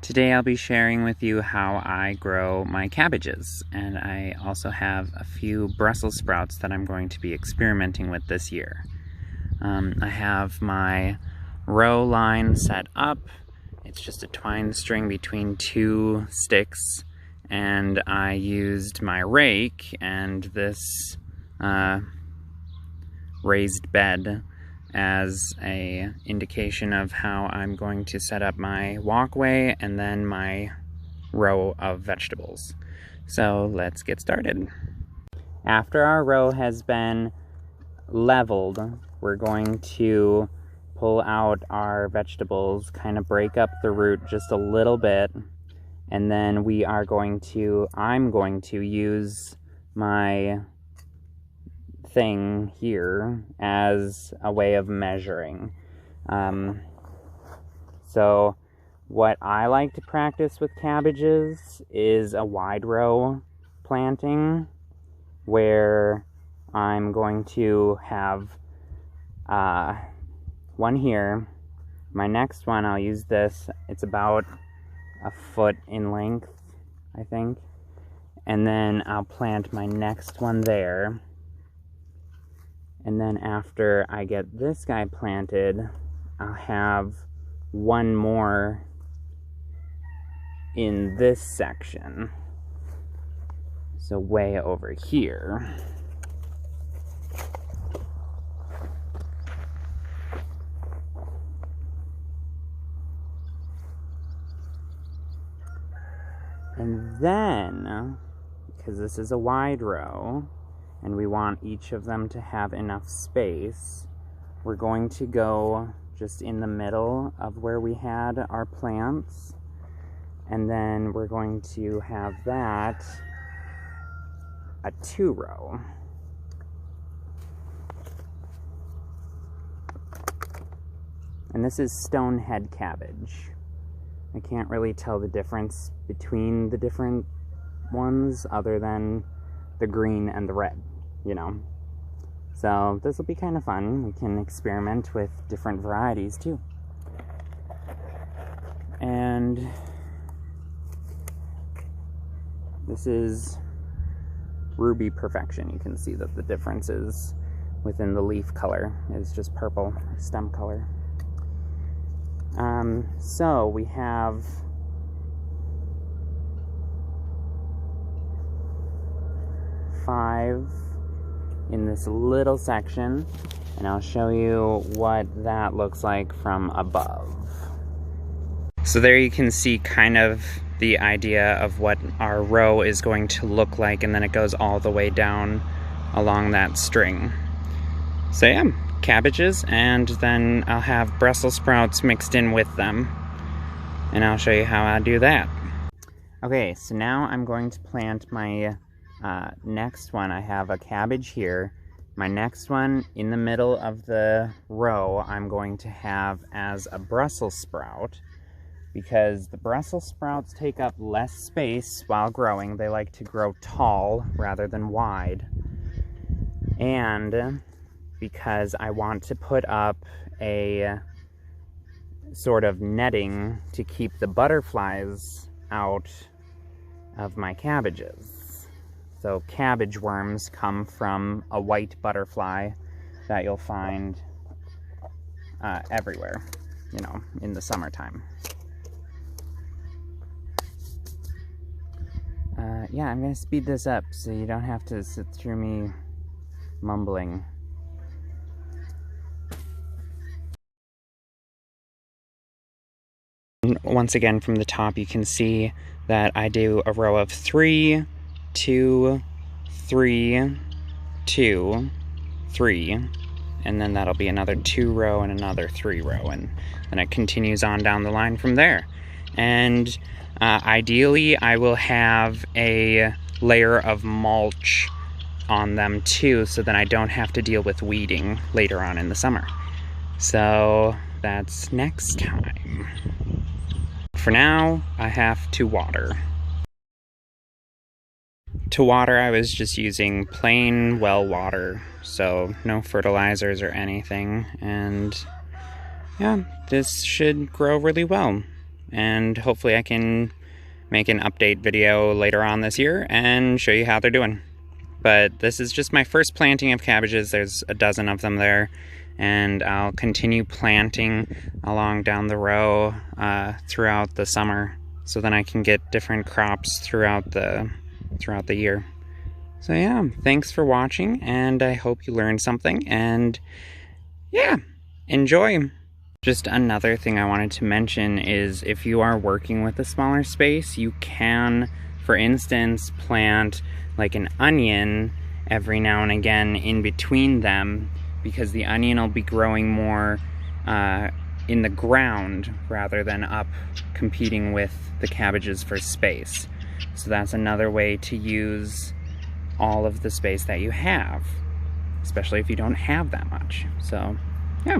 Today I'll be sharing with you how I grow my cabbages, and I also have a few Brussels sprouts that I'm going to be experimenting with this year. I have my row line set up. It's just a twine string between two sticks, and I used my rake and this raised bed as a indication of how I'm going to set up my walkway and then my row of vegetables. So let's get started. After our row has been leveled, we're going to pull out our vegetables, kind of break up the root just a little bit, and then I'm going to use my thing here as a way of measuring. So what I like to practice with cabbages is a wide row planting, where I'm going to have one here. My next one, I'll use this. It's about a foot in length, I think. And then I'll plant my next one there. And then after I get this guy planted, I'll have one more in this section. So way over here. And then, because this is a wide row, and we want each of them to have enough space, we're going to go just in the middle of where we had our plants, and then we're going to have that a 2-row. And this is stonehead cabbage. I can't really tell the difference between the different ones other than the green and the red, you know. So this will be kind of fun. We can experiment with different varieties too. And this is ruby perfection. You can see that the difference is within the leaf color is just purple stem color. So we have five in this little section, and I'll show you what that looks like from above. So there you can see kind of the idea of what our row is going to look like, and then it goes all the way down along that string. So yeah, cabbages, and then I'll have Brussels sprouts mixed in with them, and I'll show you how I do that. Okay, so now I'm going to plant my next one. I have a cabbage here. My next one in the middle of the row I'm going to have as a Brussels sprout, because the Brussels sprouts take up less space while growing. They like to grow tall rather than wide. And because I want to put up a sort of netting to keep the butterflies out of my cabbages. So cabbage worms come from a white butterfly that you'll find everywhere, you know, in the summertime. Yeah, I'm gonna speed this up so you don't have to sit through me mumbling. Once again, from the top, you can see that I do a row of 3, 2, 3, 2, 3, and then that'll be another 2-row and another 3-row, and then it continues on down the line from there. And ideally, I will have a layer of mulch on them too, so that I don't have to deal with weeding later on in the summer. So that's next time. For now, I have to water. To water, I was just using plain well water, so no fertilizers or anything, and yeah, this should grow really well. and hopefully I can make an update video later on this year and show you how they're doing. But this is just my first planting of cabbages. There's a dozen of them there, and I'll continue planting along down the row throughout the summer, so then I can get different crops throughout the year. So yeah, thanks for watching, and I hope you learned something, and yeah, enjoy. Just another thing I wanted to mention is if you are working with a smaller space, you can, for instance, plant like an onion every now and again in between them, because the onion will be growing more in the ground rather than up competing with the cabbages for space. So that's another way to use all of the space that you have, especially if you don't have that much. So yeah.